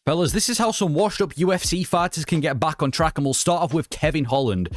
Fellas, this is how some washed-up UFC fighters can get back on track, and we'll start off with Kevin Holland.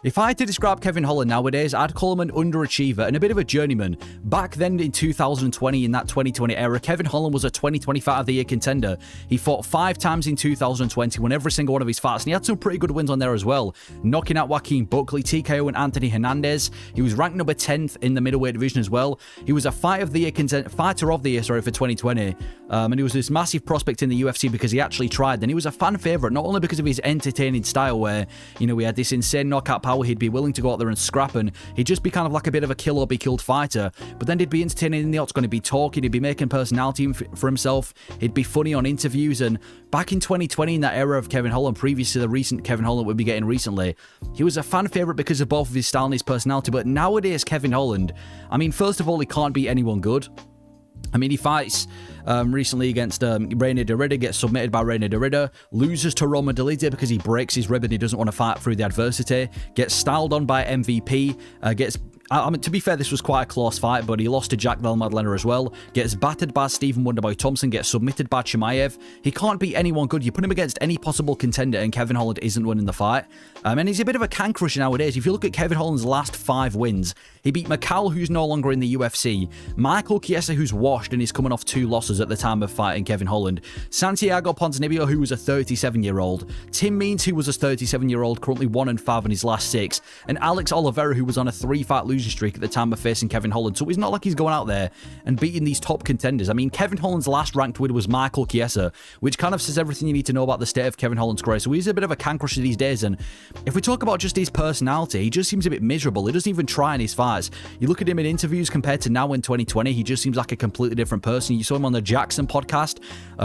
If I had to describe Kevin Holland nowadays, I'd call him an underachiever and a bit of a journeyman. Back then in 2020, in that 2020 era, Kevin Holland was a 2020 Fight of the Year contender. He fought 5 times in 2020, won every single one of his fights, and he had some pretty good wins on there as well. Knocking out Joaquin Buckley, TKO and Anthony Hernandez. He was ranked number 10th in the middleweight division as well. He was a Fighter of the Year for 2020. And he was this massive prospect in the UFC because he actually tried. And he was a fan favorite, not only because of his entertaining style where, you know, he had this insane knockout power, he'd be willing to go out there and scrap, and he'd just be kind of like a bit of a kill or be killed fighter. But then he'd be entertaining in the octagon, he'd be talking, he'd be making personality for himself, he'd be funny on interviews. And back in 2020, in that era of Kevin Holland, previous to the recent Kevin Holland we'd be getting recently, he was a fan favorite because of both of his style and his personality. But nowadays, Kevin Holland, I mean, first of all, he can't beat anyone good. I mean, he fights recently against Reina Derrida, gets submitted by Reina Derrida, loses to Roma Delite because he breaks his rib and he doesn't want to fight through the adversity, gets styled on by MVP, I mean, to be fair, this was quite a close fight, but he lost to Jack Del Madlena as well. Gets battered by Stephen Wonderboy Thompson, gets submitted by Chimaev. He can't beat anyone good. You put him against any possible contender and Kevin Holland isn't winning the fight. And he's a bit of a can crusher nowadays. If you look at Kevin Holland's last 5 wins, he beat Mikal, who's no longer in the UFC, Michael Chiesa, who's washed and is coming off 2 losses at the time of fighting Kevin Holland, Santiago Ponzinibbio, who was a 37-year-old, Tim Means, who was a 37-year-old, currently 1-5 in his last 6, and Alex Oliveira, who was on a 3-fight losing streak at the time of facing Kevin Holland. So it's not like he's going out there and beating these top contenders. I mean, Kevin Holland's last ranked win was Michael Chiesa, which kind of says everything you need to know about the state of Kevin Holland's career. So he's a bit of a can crusher these days, and if we talk about just his personality, he just seems a bit miserable. He doesn't even try in his fights. You look at him in interviews compared to now in 2020, he just seems like a completely different person. You saw him on the Jackson podcast,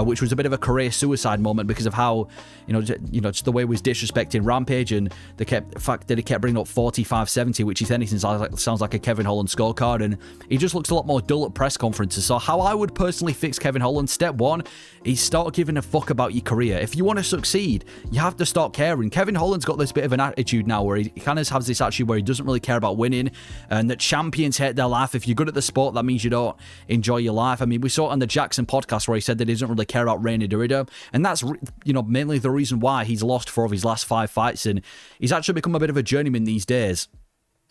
which was a bit of a career suicide moment because of how, just the way he was disrespecting Rampage, and the fact that he kept bringing up 45-70, which if anything sounds like a Kevin Holland scorecard, and he just looks a lot more dull at press conferences. So how I would personally fix Kevin Holland, step 1 is start giving a fuck about your career. If you want to succeed, you have to start caring. Kevin Holland's got this bit of an attitude now where he kind of has this attitude where he doesn't really care about winning, and that champions hate their life. If you're good at the sport, that means you don't enjoy your life. I mean, we saw it on the Jackson podcast where he said that he doesn't really care about Reina Derrida, and that's mainly the reason why he's lost 4 of his last 5 fights, and he's actually become a bit of a journeyman these days.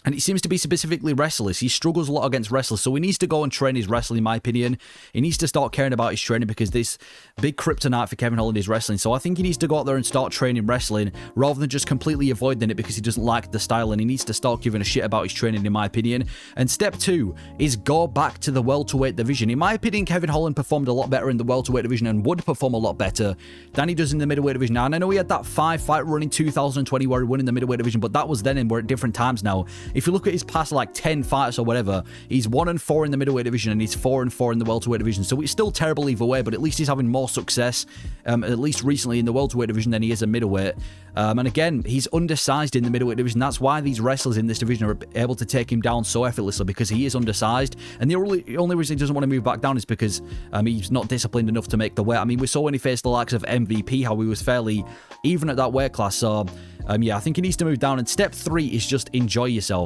And it seems to be specifically wrestlers. He struggles a lot against wrestlers, so he needs to go and train his wrestling, in my opinion. He needs to start caring about his training because this big kryptonite for Kevin Holland is wrestling. So I think he needs to go out there and start training wrestling rather than just completely avoiding it because he doesn't like the style, and he needs to start giving a shit about his training, in my opinion. And step 2 is go back to the welterweight division. In my opinion, Kevin Holland performed a lot better in the welterweight division and would perform a lot better than he does in the middleweight division. Now, and I know he had that 5-fight run in 2020 where he won in the middleweight division, but that was then, and we're at different times now. If you look at his past 10 fights or whatever, he's 1-4 in the middleweight division and he's 4-4 in the welterweight division. So it's still terrible either way, but at least he's having more success, at least recently, in the welterweight division than he is a middleweight. And again, he's undersized in the middleweight division. That's why these wrestlers in this division are able to take him down so effortlessly, because he is undersized. And the only reason he doesn't want to move back down is because he's not disciplined enough to make the weight. I mean, we saw when he faced the likes of MVP how he was fairly even at that weight class. So I think he needs to move down. And step 3 is just enjoy yourself.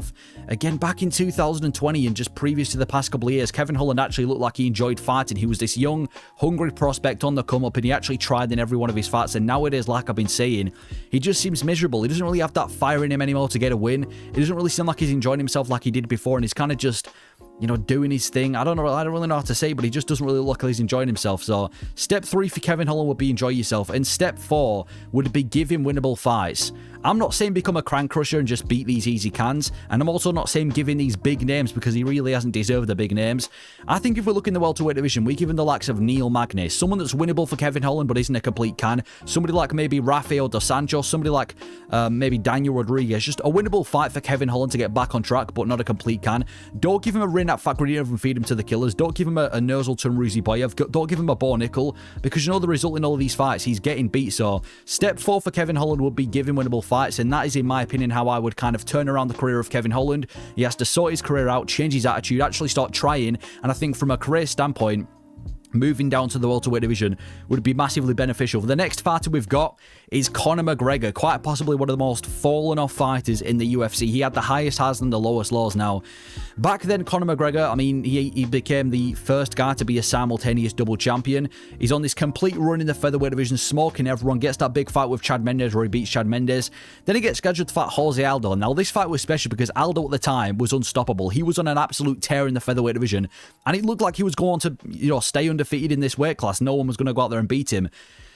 Again, back in 2020 and just previous to the past couple of years, Kevin Holland actually looked like he enjoyed fighting. He was this young, hungry prospect on the come up, and he actually tried in every one of his fights. And nowadays, like I've been saying, he just seems miserable. He doesn't really have that fire in him anymore to get a win. It doesn't really seem like he's enjoying himself like he did before, and he's kind of just doing his thing. I don't really know how to say, but he just doesn't really look like he's enjoying himself. So step 3 for Kevin Holland would be enjoy yourself, and step 4 would be give him winnable fights. I'm not saying become a crank crusher and just beat these easy cans, and I'm also not saying give him these big names because he really hasn't deserved the big names. I think if we look in the welterweight division, we give him the likes of Neil Magny, someone that's winnable for Kevin Holland but isn't a complete can. Somebody like maybe Rafael Dos Anjos, somebody like maybe Daniel Rodriguez, just a winnable fight for Kevin Holland to get back on track but not a complete can. Don't give him a Rinat Fakhretdinov and feed him to the killers. Don't give him a Nurzel Tunruzi Boyev. Don't give him a Bo Nickel, because the result in all of these fights, he's getting beat. So step 4 for Kevin Holland would be give him winnable fights, and that is, in my opinion, how I would kind of turn around the career of Kevin Holland. He has to sort his career out, change his attitude, actually start trying, and I think from a career standpoint, moving down to the welterweight division would be massively beneficial. The next fighter we've got is Conor McGregor, quite possibly one of the most fallen off fighters in the UFC. He had the highest highs and the lowest lows now. Back then, Conor McGregor, I mean, he became the first guy to be a simultaneous double champion. He's on this complete run in the featherweight division, smoking everyone, gets that big fight with Chad Mendes where he beats Chad Mendes. Then he gets scheduled to fight Jose Aldo. Now, this fight was special because Aldo at the time was unstoppable. He was on an absolute tear in the featherweight division, and it looked like he was going to, stay undefeated in this weight class. No one was going to go out there and beat him.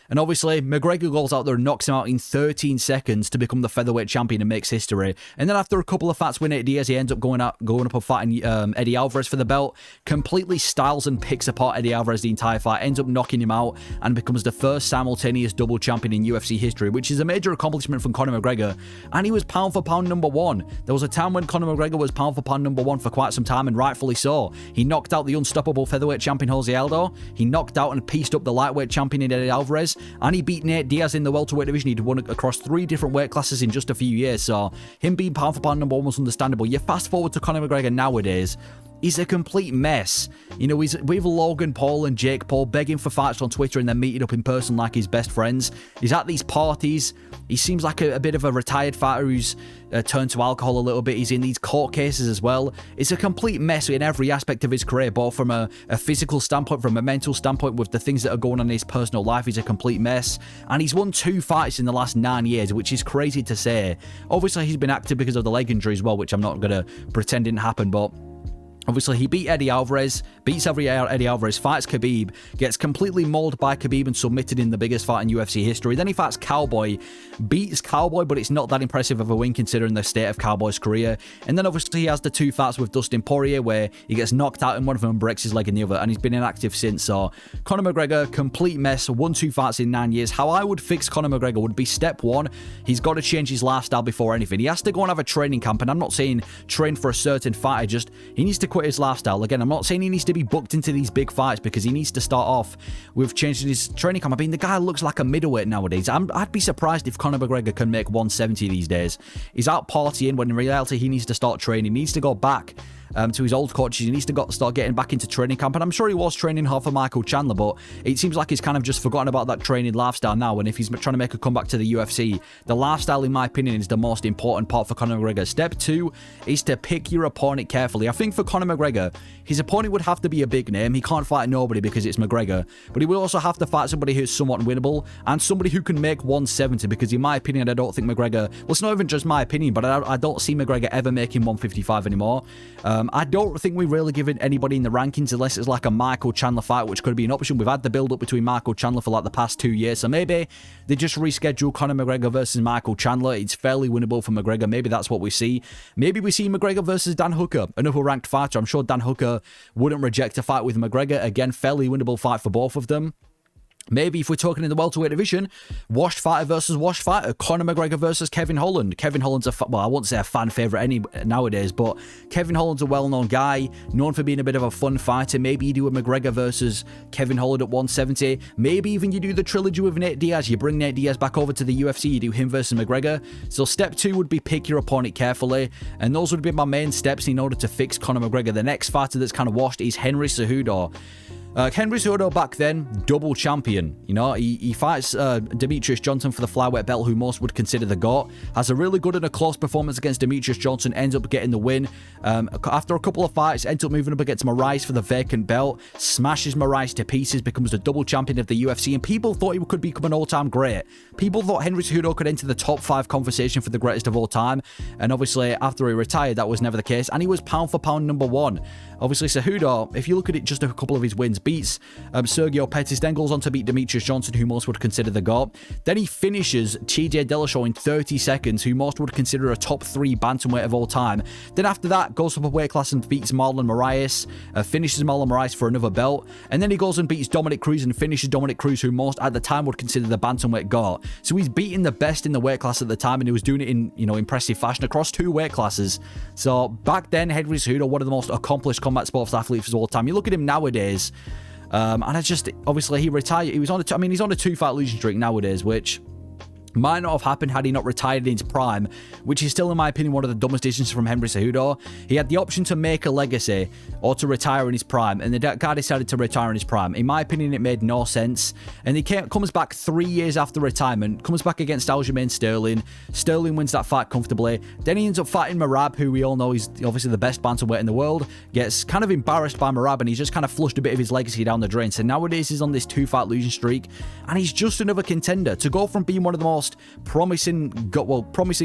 And obviously, McGregor goes out there and knocks him out in 13 seconds to become the featherweight champion and makes history. And then after a couple of fights with Nate Diaz, he ends up going up and fighting Eddie Alvarez for the belt. Completely styles and picks apart Eddie Alvarez the entire fight, ends up knocking him out, and becomes the first simultaneous double champion in UFC history, which is a major accomplishment from Conor McGregor. And he was pound for pound #1. There was a time when Conor McGregor was pound for pound #1 for quite some time, and rightfully so. He knocked out the unstoppable featherweight champion Jose Aldo. He knocked out and pieced up the lightweight champion in Eddie Alvarez. And he beat Nate Diaz in the welterweight division. He'd won across 3 different weight classes in just a few years. So him being pound for pound #1 was understandable. You fast forward to Conor McGregor nowadays, he's a complete mess. He's with Logan Paul and Jake Paul begging for fights on Twitter and then meeting up in person like his best friends. He's at these parties. He seems like a bit of a retired fighter who's turned to alcohol a little bit. He's in these court cases as well. It's a complete mess in every aspect of his career, both from a physical standpoint, from a mental standpoint, with the things that are going on in his personal life. He's a complete mess. And he's won 2 fights in the last 9 years, which is crazy to say. Obviously, he's been active because of the leg injury as well, which I'm not going to pretend didn't happen, but obviously, he beat Eddie Alvarez, beats Eddie Alvarez, fights Khabib, gets completely mauled by Khabib and submitted in the biggest fight in UFC history. Then he fights Cowboy, beats Cowboy, but it's not that impressive of a win considering the state of Cowboy's career. And then obviously he has the 2 fights with Dustin Poirier where he gets knocked out in one of them and breaks his leg in the other, and he's been inactive since. So Conor McGregor, complete mess, won 2 fights in 9 years. How I would fix Conor McGregor would be step 1, he's got to change his lifestyle before anything. He has to go and have a training camp, and I'm not saying train for a certain fighter, just he needs to quit his lifestyle. Again, I'm not saying he needs to be booked into these big fights, because he needs to start off with changing his training camp. I mean, the guy looks like a middleweight nowadays. I'd be surprised if Conor McGregor can make 170 these days. He's out partying when in reality he needs to start training. He needs to go back to his old coaches. He needs to start getting back into training camp, and I'm sure he was training hard for Michael Chandler, but it seems like he's kind of just forgotten about that training lifestyle now. And if he's trying to make a comeback to the UFC, the lifestyle, in my opinion, is the most important part for Conor McGregor. Step 2 is to pick your opponent carefully. I think for Conor McGregor, his opponent would have to be a big name. He can't fight nobody because it's McGregor, but he will also have to fight somebody who's somewhat winnable and somebody who can make 170, because in my opinion, I don't think McGregor, well, it's not even just my opinion, but I don't see McGregor ever making 155 anymore. I don't think we've really given anybody in the rankings, unless it's like a Michael Chandler fight, which could be an option. We've had the build-up between Michael Chandler for like the past 2 years, so maybe they just reschedule Conor McGregor versus Michael Chandler. It's fairly winnable for McGregor. Maybe that's what we see. Maybe we see McGregor versus Dan Hooker, another ranked fighter. I'm sure Dan Hooker wouldn't reject a fight with McGregor. Again, fairly winnable fight for both of them. Maybe if we're talking in the welterweight division, washed fighter versus washed fighter, Conor McGregor versus Kevin Holland. Kevin Holland's well, I won't say a fan favourite nowadays, but Kevin Holland's a well-known guy, known for being a bit of a fun fighter. Maybe you do a McGregor versus Kevin Holland at 170. Maybe even you do the trilogy with Nate Diaz. You bring Nate Diaz back over to the UFC, you do him versus McGregor. So step 2 would be pick your opponent carefully, and those would be my main steps in order to fix Conor McGregor. The next fighter that's kind of washed is Henry Cejudo. Henry Cejudo back then, double champion. He fights Demetrius Johnson for the flyweight belt, who most would consider the GOAT. Has a really good and a close performance against Demetrius Johnson, ends up getting the win. After a couple of fights, ends up moving up against Moraes for the vacant belt, smashes Moraes to pieces, becomes the double champion of the UFC, and people thought he could become an all-time great. People thought Henry Cejudo could enter the top 5 conversation for the greatest of all time, and obviously after he retired, that was never the case, and he was pound for pound #1. Obviously, Cejudo, if you look at it, just a couple of his wins, beats Sergio Pettis, then goes on to beat Demetrius Johnson, who most would consider the GOAT. Then he finishes TJ Dillashaw in 30 seconds, who most would consider a top 3 bantamweight of all time. Then after that, goes up a weight class and beats Marlon Moraes, finishes Marlon Moraes for another belt. And then he goes and beats Dominick Cruz and finishes Dominick Cruz, who most at the time would consider the bantamweight GOAT. So he's beating the best in the weight class at the time, and he was doing it in, impressive fashion across 2 weight classes. So back then, Henry Cejudo, one of the most accomplished combat sports athletes of all time. You look at him nowadays, and obviously he retired. He's on a 2-fight losing streak nowadays, which Might not have happened had he not retired in his prime, which is still, in my opinion, one of the dumbest decisions from Henry Cejudo. He had the option to make a legacy or to retire in his prime, and the guy decided to retire in his prime. In my opinion, it made no sense. And he comes back 3 years after retirement, comes back against Aljamain Sterling. Sterling wins that fight comfortably. Then he ends up fighting Merab, who we all know is obviously the best bantamweight in the world. Gets kind of embarrassed by Merab, and he's just kind of flushed a bit of his legacy down the drain. So nowadays he's on this 2-fight losing streak, and he's just another contender. To go from being one of the most promising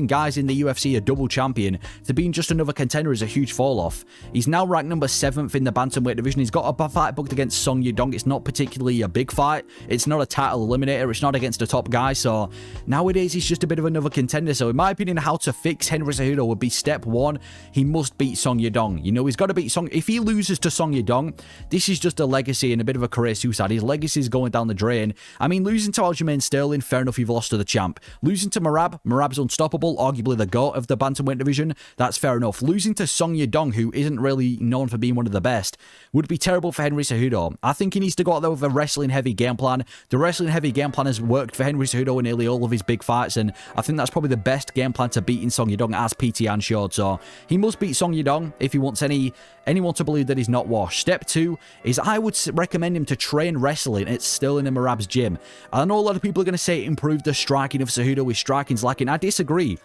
guys in the UFC, a double champion, to being just another contender is a huge fall off. He's now ranked number 7th in the bantamweight division. He's got a fight booked against Song Yadong. It's not particularly a big fight. It's not a title eliminator. It's not against a top guy. So nowadays he's just a bit of another contender. So in my opinion, how to fix Henry Cejudo would be step 1. He must beat Song Yadong. You know, he's got to beat Song. If he loses to Song Yadong, this is just a legacy and a bit of a career suicide. His legacy is going down the drain. I mean, losing to Aljamain Sterling, fair enough, you've lost to the champ. Losing to Merab's unstoppable, arguably the GOAT of the bantamweight division, that's fair enough. Losing to Song Yadong, who isn't really known for being one of the best, would be terrible for Henry Cejudo. I think he needs to go out there with a wrestling-heavy game plan. The wrestling-heavy game plan has worked for Henry Cejudo in nearly all of his big fights, and I think that's probably the best game plan to beating Song Yadong, as PT An showed. So he must beat Song Yadong if he wants anyone to believe that he's not washed. Step 2 is I would recommend him to train wrestling at Sterling and Merab's gym. I know a lot of people are going to say it improved the striking of Cejudo. His striking's lacking. I disagree.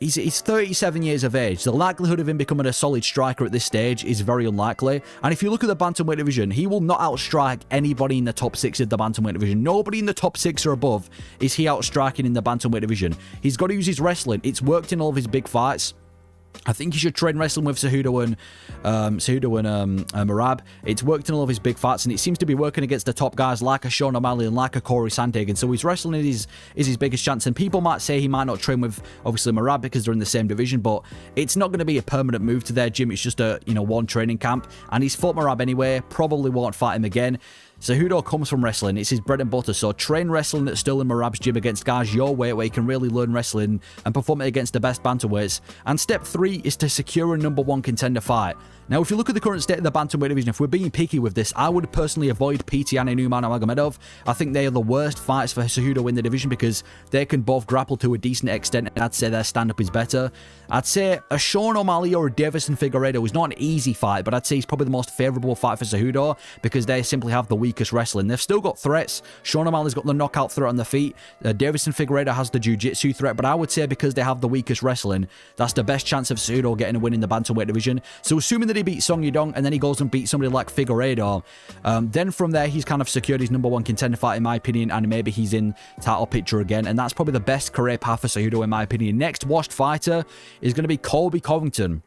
He's 37 years of age. The likelihood of him becoming a solid striker at this stage is very unlikely. And if you look at the bantamweight division, he will not outstrike anybody in the top 6 of the bantamweight division. Nobody in the top 6 or above is he outstriking in the bantamweight division. He's got to use his wrestling. It's worked in all of his big fights. I think he should train wrestling with Cejudo and Merab. It's worked in all of his big fights, and it seems to be working against the top guys like a Sean O'Malley and like a Corey Sandhagen. So his wrestling is his biggest chance. And people might say he might not train with, obviously, Merab because they're in the same division, but it's not going to be a permanent move to their gym. It's just a, one training camp. And he's fought Merab anyway, probably won't fight him again. Cejudo comes from wrestling. It's his bread and butter. So train wrestling at Sterling Merab's gym against guys your weight, where you can really learn wrestling and perform it against the best bantamweights. And step 3 is to secure a number 1 contender fight. Now, if you look at the current state of the bantamweight division, if we're being picky with this, I would personally avoid PT An and Nurmagomedov. I think they are the worst fights for Cejudo in the division because they can both grapple to a decent extent, and I'd say their stand-up is better. I'd say a Sean O'Malley or a Davison Figueiredo is not an easy fight, but I'd say it's probably the most favourable fight for Cejudo because they simply have the weakest wrestling. They've still got threats. Sean O'Malley's got the knockout threat on the feet. Davison Figueiredo has the jiu-jitsu threat, but I would say because they have the weakest wrestling, that's the best chance of Cejudo getting a win in the bantamweight division. So assuming that he beats Song Yadong and then he goes and beats somebody like Figueiredo, then from there he's kind of secured his number 1 contender fight, in my opinion, and maybe he's in title picture again, and that's probably the best career path for Cejudo, in my opinion. Next washed fighter is going to be Colby Covington.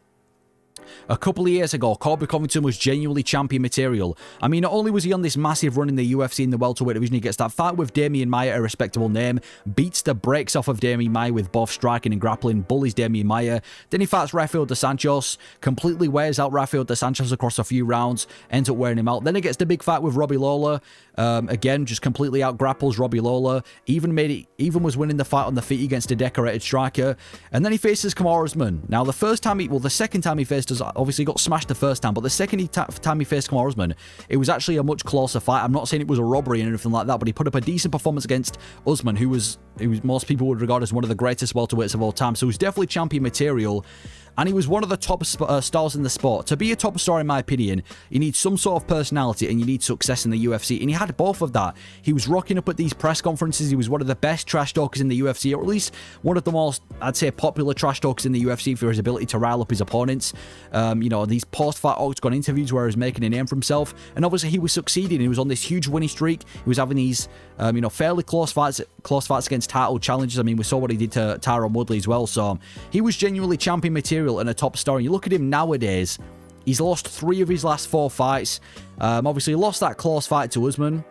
A couple of years ago, Colby Covington was genuinely champion material. I mean, not only was he on this massive run in the UFC in the welterweight division, he gets that fight with Damian Maia, a respectable name, beats the brakes off of Damian Maia with both striking and grappling, bullies Damian Maia. Then he fights Rafael dos Anjos, completely wears out Rafael dos Anjos across a few rounds, ends up wearing him out. Then he gets the big fight with Robbie Lawler. Again, just completely out grapples Robbie Lawler. Even was winning the fight on the feet against a decorated striker. And then he faces Kamaru Usman. Now, the second time he faced us, obviously got smashed the first time, but the second time he faced Kamaru Usman, it was actually a much closer fight. I'm not saying it was a robbery or anything like that, but he put up a decent performance against Usman, who most people would regard as one of the greatest welterweights of all time. So he's definitely champion material. And he was one of the top stars in the sport. To be a top star, in my opinion, you need some sort of personality and you need success in the UFC. And he had both of that. He was rocking up at these press conferences. He was one of the best trash talkers in the UFC, or at least one of the most, I'd say, popular trash talkers in the UFC for his ability to rile up his opponents. These post-fight octagon interviews where he was making a name for himself. And obviously he was succeeding. He was on this huge winning streak. He was having these, fairly close fights against title challenges. I mean, we saw what he did to Tyron Woodley as well. So he was genuinely champion material and a top star. And you look at him nowadays, he's lost 3 of his last 4 fights. Obviously, he lost that close fight to Usman,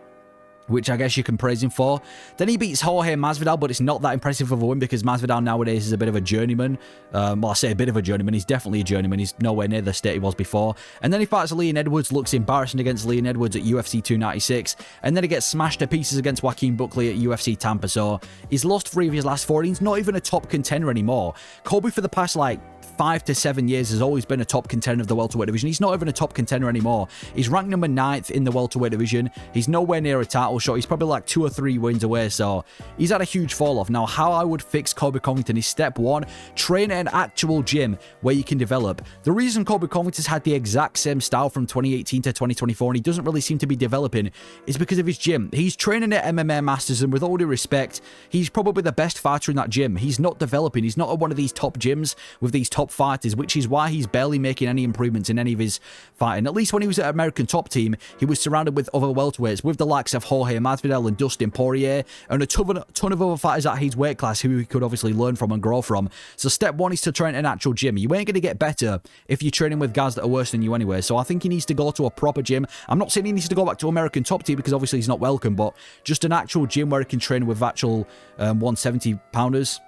which I guess you can praise him for. Then he beats Jorge Masvidal, but it's not that impressive of a win because Masvidal nowadays is a bit of a journeyman. Well, I say a bit of a journeyman. He's definitely a journeyman. He's nowhere near the state he was before. And then he fights Leon Edwards, looks embarrassing against Leon Edwards at UFC 296. And then he gets smashed to pieces against Joaquin Buckley at UFC Tampa. So he's lost 3 of his last 4. He's not even a top contender anymore. Colby, for the past, 5 to 7 years has always been a top contender of the welterweight division. He's not even a top contender anymore. He's ranked number 9th in the welterweight division. He's nowhere near a title shot. He's probably like 2 or 3 wins away, so he's had a huge fall off. Now, how I would fix Colby Covington is step 1, train at an actual gym where you can develop. The reason Colby Covington's had the exact same style from 2018 to 2024 and he doesn't really seem to be developing is because of his gym. He's training at MMA Masters, and with all due respect, he's probably the best fighter in that gym. He's not developing. He's not at one of these top gyms with these top fighters, which is why he's barely making any improvements in any of his fighting. At least when he was at American Top Team, he was surrounded with other welterweights, with the likes of Jorge Masvidal and Dustin Poirier, and a ton of other fighters at his weight class who he could obviously learn from and grow from. So step 1 is to train at an actual gym. You ain't going to get better if you're training with guys that are worse than you anyway. So I think he needs to go to a proper gym. I'm not saying he needs to go back to American Top Team because obviously he's not welcome, but just an actual gym where he can train with actual 170 pounders.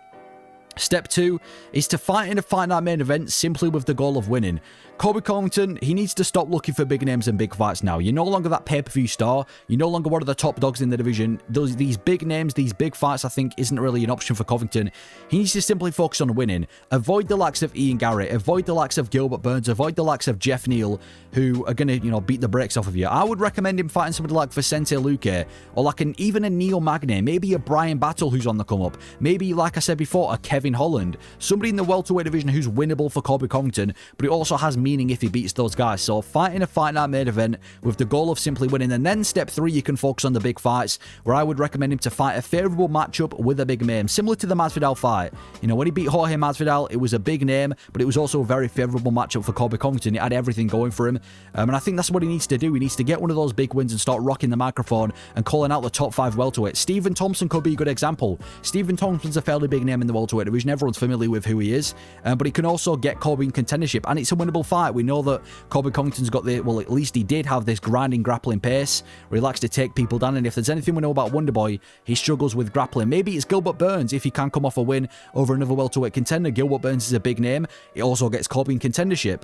Step 2 is to fight in a Fight Night main event simply with the goal of winning. Colby Covington, he needs to stop looking for big names and big fights now. You're no longer that pay-per-view star. You're no longer one of the top dogs in the division. These big names, these big fights, I think, isn't really an option for Covington. He needs to simply focus on winning. Avoid the likes of Ian Garrett. Avoid the likes of Gilbert Burns. Avoid the likes of Jeff Neal, who are going to, beat the brakes off of you. I would recommend him fighting somebody like Vicente Luque, or like even a Neil Magny, maybe a Brian Battle who's on the come-up. Maybe, like I said before, a Kevin Holland. Somebody in the welterweight division who's winnable for Colby Covington, but it also has meaning if he beats those guys. So fight in a Fight Night main event with the goal of simply winning. And then step 3, you can focus on the big fights, where I would recommend him to fight a favourable matchup with a big name, similar to the Masvidal fight. When he beat Jorge Masvidal, it was a big name, but it was also a very favourable matchup for Colby Covington. It had everything going for him. And I think that's what he needs to do. He needs to get one of those big wins and start rocking the microphone and calling out the top 5 welterweights. Stephen Thompson could be a good example. Stephen Thompson's a fairly big name in the welterweight division. Everyone's familiar with who he is, but he can also get Colby in contendership, and it's a winnable fight. We know that Colby Covington's got at least he did have this grinding grappling pace where he likes to take people down, and if there's anything we know about Wonderboy, he struggles with grappling. Maybe it's Gilbert Burns if he can come off a win over another welterweight contender. Gilbert Burns is a big name. It also gets Colby in contendership.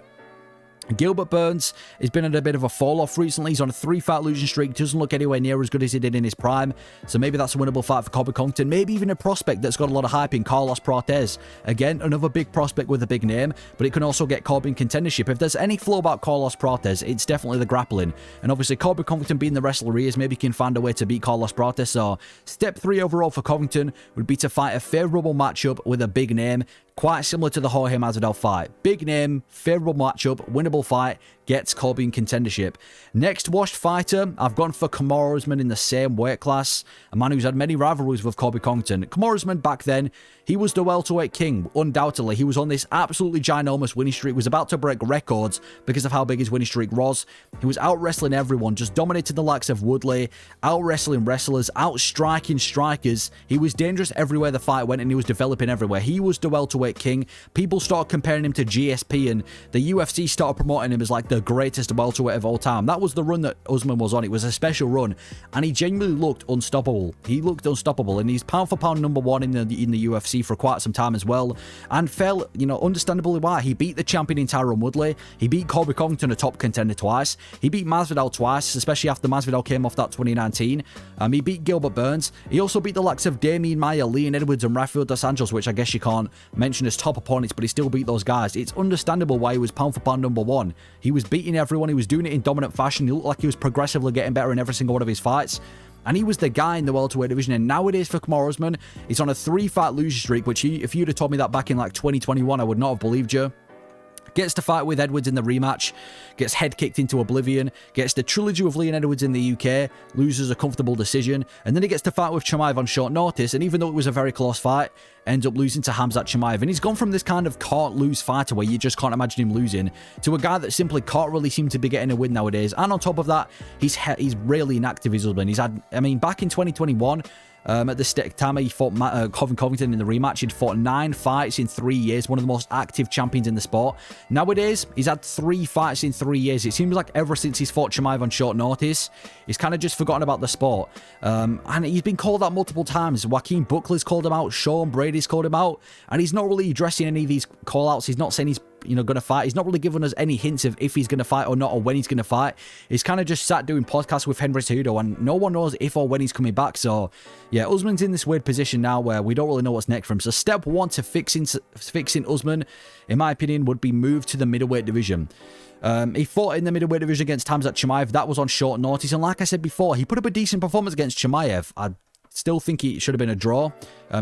Gilbert Burns has been at a bit of a fall-off recently. He's on a 3-fight losing streak. Doesn't look anywhere near as good as he did in his prime. So maybe that's a winnable fight for Colby Covington. Maybe even a prospect that's got a lot of hype in Carlos Prates. Again, another big prospect with a big name, but it can also get Colby in contendership. If there's any flaw about Carlos Prates, it's definitely the grappling. And obviously, Colby Covington being the wrestler he is, maybe he can find a way to beat Carlos Prates. So step 3 overall for Covington would be to fight a favourable matchup with a big name. Quite similar to the Jorge Masvidal fight. Big name, favourable matchup, winnable fight, gets Colby in contendership. Next washed fighter, I've gone for Kamaru Usman in the same weight class. A man who's had many rivalries with Colby Covington. Kamaru Usman back then, he was the welterweight king, undoubtedly. He was on this absolutely ginormous winning streak, was about to break records because of how big his winning streak was. He was out-wrestling everyone, just dominating the likes of Woodley, out-wrestling wrestlers, out-striking strikers. He was dangerous everywhere the fight went, and he was developing everywhere. He was the welterweight king. People started comparing him to GSP, and the UFC started promoting him as like the greatest welterweight of all time. That was the run that Usman was on. It was a special run, and he genuinely looked unstoppable. He looked unstoppable, and he's pound for pound number 1 in the UFC for quite some time as well, and fell, understandably why. He beat the champion in Tyron Woodley. He beat Colby Covington, a top contender, twice. He beat Masvidal twice, especially after Masvidal came off that 2019. He beat Gilbert Burns. He also beat the likes of Damian Maia, Leon Edwards, and Rafael dos Anjos, which I guess you can't mention as top opponents, but he still beat those guys. It's understandable why he was pound for pound number 1. He was beating everyone. He was doing it in dominant fashion. He looked like he was progressively getting better in every single one of his fights. And he was the guy in the welterweight division. And nowadays for Kamaru Usman, he's on a 3-fight losing streak, which if you'd have told me that back in like 2021, I would not have believed you. Gets to fight with Edwards in the rematch, gets head kicked into oblivion, gets the trilogy of Leon Edwards in the UK, loses a comfortable decision, and then he gets to fight with Chimaev on short notice, and even though it was a very close fight, ends up losing to Khamzat Chimaev. And he's gone from this kind of can't-lose fighter where you just can't imagine him losing, to a guy that simply can't really seem to be getting a win nowadays. And on top of that, he's really inactive, his husband. He's had, back in 2021, at the time he fought Covington in the rematch, he'd fought 9 fights in 3 years, one of the most active champions in the sport. Nowadays, he's had 3 fights in 3 years. It seems like ever since he's fought Chimaev on short notice, he's kind of just forgotten about the sport. And he's been called out multiple times. Joaquin Buckley's called him out, Sean Brady's called him out, and he's not really addressing any of these call-outs. He's not saying he's going to fight. He's not really given us any hints of if he's going to fight or not, or when he's going to fight. He's kind of just sat doing podcasts with Henry Cejudo, and no one knows if or when he's coming back. So, yeah, Usman's in this weird position now where we don't really know what's next for him. So, step one to fixing Usman, in my opinion, would be move to the middleweight division. He fought in the middleweight division against Khamzat Chimaev. That was on short notice, and like I said before, he put up a decent performance against Chimaev. I still think it should have been a draw.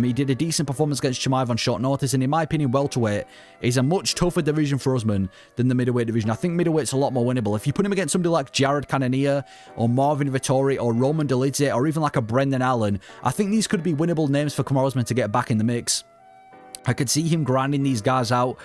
He did a decent performance against Chimaev on short notice, and in my opinion, welterweight is a much tougher division for Usman than the middleweight division. I think middleweight's a lot more winnable. If you put him against somebody like Jared Cannonier, or Marvin Vettori, or Roman Dolidze, or even like a Brendan Allen, I think these could be winnable names for Kamaru Usman to get back in the mix. I could see him grinding these guys out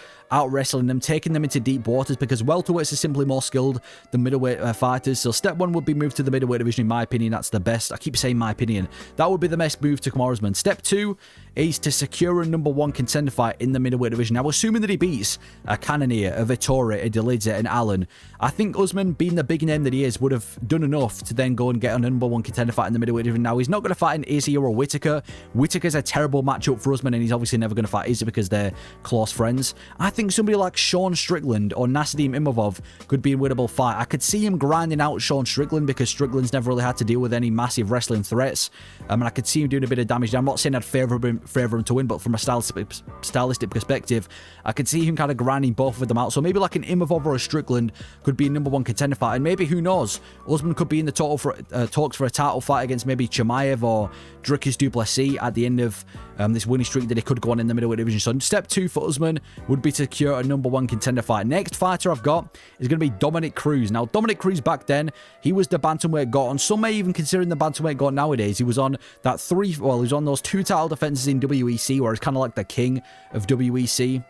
wrestling them, taking them into deep waters, because welterweights are simply more skilled than middleweight fighters. So step one would be move to the middleweight division. In my opinion, that's the best. I keep saying my opinion. That would be the best move to Kamaru Usman. Step two is to secure a #1 contender fight in the middleweight division. Now, assuming that he beats a Cannonier, a Vettori, a Dolidze, and Allen, I think Usman, being the big name that he is, would have done enough to then go and get a #1 contender fight in the middleweight division. Now, he's not going to fight in Izzy or Whittaker. Whittaker's a terrible matchup for Usman, and he's obviously never going to fight Izzy because they're close friends. I think somebody like Sean Strickland or Nasidim Imavov could be a winnable fight. I could see him grinding out Sean Strickland because Strickland's never really had to deal with any massive wrestling threats. And I could see him doing a bit of damage. I'm not saying I'd favour him to win, but from a stylistic perspective, I could see him kind of grinding both of them out. So maybe like an Imavov or a Strickland could be a #1 contender fight. And maybe, who knows, Usman could be in the talks for a title fight against maybe Chimaev or Dricus du Plessis at the end of this winning streak that he could go on in the middleweight division. So step two for Usman would be to secure a #1 contender fight. Next fighter I've got is going to be Dominick Cruz. Now, Dominick Cruz back then, he was the bantamweight GOAT, and some may even consider him the bantamweight GOAT nowadays. He was on he was on those 2 title defenses in WEC, where he's kind of like the king of WEC.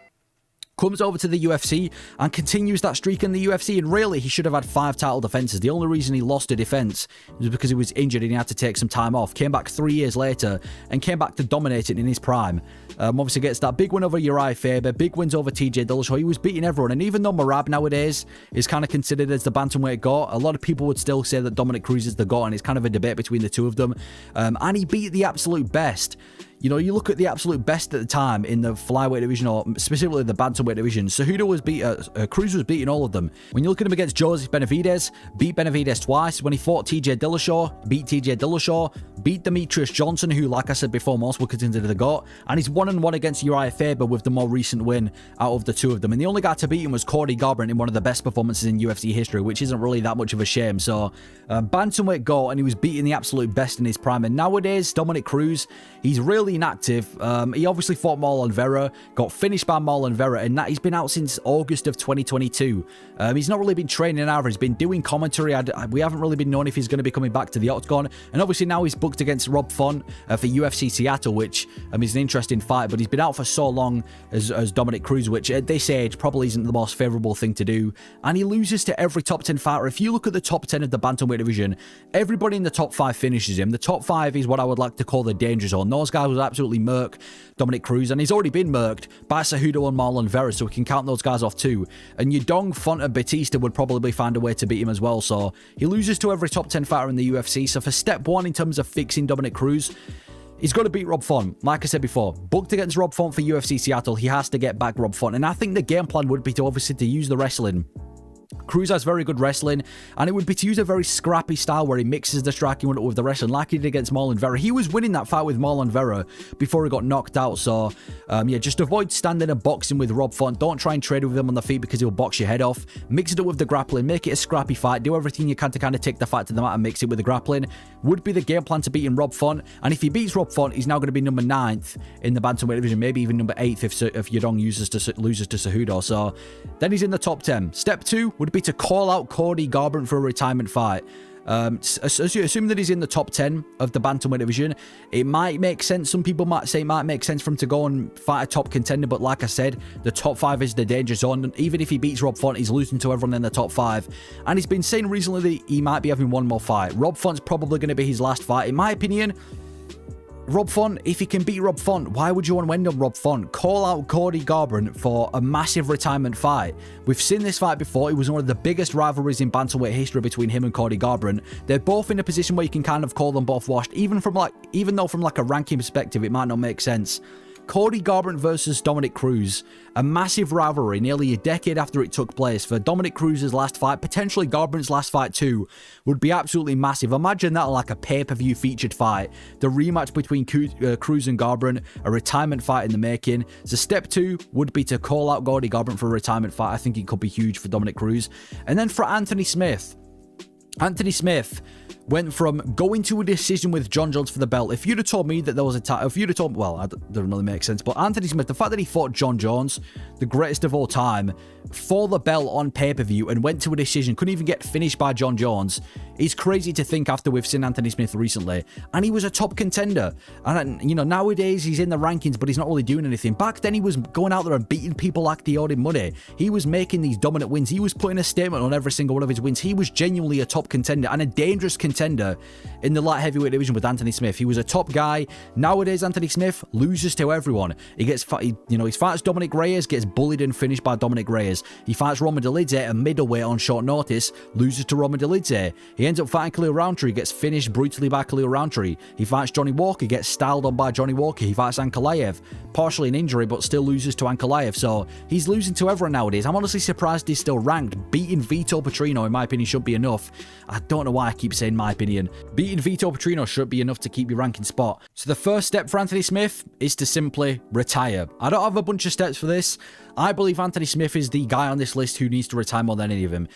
Comes over to the UFC and continues that streak in the UFC, and really he should have had 5 title defenses. The only reason he lost a defense was because he was injured and he had to take some time off. Came back 3 years later and came back to dominate it in his prime. Obviously gets that big win over Uriah Faber, big wins over TJ Dillashaw. He was beating everyone, and even though Merab nowadays is kind of considered as the bantamweight GOAT, a lot of people would still say that Dominick Cruz is the GOAT, and it's kind of a debate between the two of them. And he beat the absolute best. You know, you look at the absolute best at the time in the flyweight division, or specifically the bantamweight division. Cejudo was Cruz was beating all of them. When you look at him against Joseph Benavidez, beat Benavidez twice. When he fought TJ Dillashaw, beat TJ Dillashaw, beat Demetrius Johnson, who, like I said before, most would consider the GOAT. And he's 1-1 against Uriah Faber with the more recent win out of the two of them. And the only guy to beat him was Cody Garbrandt in one of the best performances in UFC history, which isn't really that much of a shame. So, bantamweight GOAT, and he was beating the absolute best in his prime. And nowadays, Dominick Cruz, he's really inactive. He obviously fought Marlon Vera, got finished by Marlon Vera, and that he's been out since August of 2022. He's not really been training either. He's been doing commentary. We haven't really been known if he's going to be coming back to the octagon. And obviously now he's booked against Rob Font for UFC Seattle, which is an interesting fight. But he's been out for so long as Dominick Cruz, which at this age probably isn't the most favourable thing to do. And he loses to every top 10 fighter. If you look at the top 10 of the bantamweight division, everybody in the top 5 finishes him. The top 5 is what I would like to call the danger zone. Those guys was absolutely murk Dominick Cruz, and he's already been murked by Cejudo and Marlon Vera, so we can count those guys off too. And Yudong, Font, and Batista would probably find a way to beat him as well. So he loses to every top 10 fighter in the UFC. So for step one in terms of fixing Dominick Cruz, he's got to beat Rob Font. Like I said before, booked against Rob Font for UFC Seattle. He has to get back Rob Font, and I think the game plan would be to obviously to use the wrestling. Cruz has very good wrestling, and it would be to use a very scrappy style where he mixes the striking with the wrestling, like he did against Marlon Vera. He was winning that fight with Marlon Vera before he got knocked out. So, yeah, just avoid standing and boxing with Rob Font. Don't try and trade with him on the feet because he'll box your head off. Mix it up with the grappling. Make it a scrappy fight. Do everything you can to kind of take the fight to the mat and mix it with the grappling. Would be the game plan to beating Rob Font. And if he beats Rob Font, he's now going to be number 9th in the bantamweight division, maybe even number 8th if Yudong loses to Cejudo. So then he's in the top 10. Step 2 would be to call out Cody Garbrandt for a retirement fight. Assuming that he's in the top 10 of the bantamweight division, it might make sense. Some people might say it might make sense for him to go and fight a top contender, but like I said, the top 5 is the danger zone. And even if he beats Rob Font, he's losing to everyone in the top 5. And he's been saying recently that he might be having one more fight. Rob Font's probably going to be his last fight. In my opinion, Rob Font, if he can beat Rob Font, why would you want to end up Rob Font? Call out Cody Garbrandt for a massive retirement fight. We've seen this fight before. It was one of the biggest rivalries in bantamweight history between him and Cody Garbrandt. They're both in a position where you can kind of call them both washed, even though from like a ranking perspective, it might not make sense. Cody Garbrandt versus Dominick Cruz, a massive rivalry nearly a decade after it took place. For Dominick Cruz's last fight, potentially Garbrandt's last fight too, would be absolutely massive. Imagine that like a pay-per-view featured fight. The rematch between Cruz and Garbrandt, a retirement fight in the making. So step 2 would be to call out Cody Garbrandt for a retirement fight. I think it could be huge for Dominick Cruz. And then for Anthony Smith went from going to a decision with John Jones for the belt. If you'd have told me that there was a time, if you'd have told, well, that doesn't really make sense, but Anthony Smith, the fact that he fought John Jones, the greatest of all time, for the belt on pay-per-view and went to a decision, couldn't even get finished by John Jones, is crazy to think after we've seen Anthony Smith recently. And he was a top contender. And, you know, nowadays he's in the rankings, but he's not really doing anything. Back then he was going out there and beating people like they owed him money. He was making these dominant wins. He was putting a statement on every single one of his wins. He was genuinely a top contender and a dangerous contender in the light heavyweight division with Anthony Smith. He was a top guy. Nowadays, Anthony Smith loses to everyone. He fights Dominick Reyes, gets bullied and finished by Dominick Reyes. He fights Roman Dolidze at middleweight on short notice, loses to Roman Dolidze. He ends up fighting Khalil Roundtree, gets finished brutally by Khalil Roundtree. He fights Johnny Walker, gets styled on by Johnny Walker. He fights Ankalaev, partially an injury, but still loses to Ankalaev. So he's losing to everyone nowadays. I'm honestly surprised he's still ranked. Beating Vito Petrino, in my opinion, should be enough. I don't know why I keep saying my opinion. Beating Vito Petrino should be enough to keep your ranking spot. So the first step for Anthony Smith is to simply retire. I don't have a bunch of steps for this. I believe Anthony Smith is the guy on this list who needs to retire more than any of them.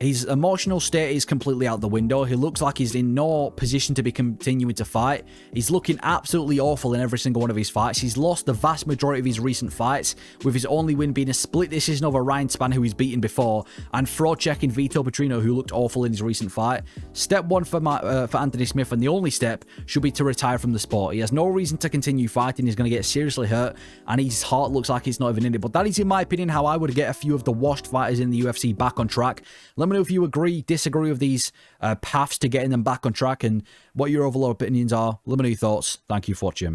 His emotional state is completely out the window. He looks like he's in no position to be continuing to fight. He's looking absolutely awful in every single one of his fights. He's lost the vast majority of his recent fights, with his only win being a split decision over Ryan Spann, who he's beaten before, and throw checking Vito Petrino, who looked awful in his recent fight. Step 1 for Anthony Smith, and the only step, should be to retire from the sport. He has no reason to continue fighting. He's going to get seriously hurt, and his heart looks like it's not even in it. But that is, in my opinion, how I would get a few of the washed fighters in the UFC back on track. Let me know if you agree, disagree with these paths to getting them back on track, and what your overall opinions are. Let me know your thoughts. Thank you for watching.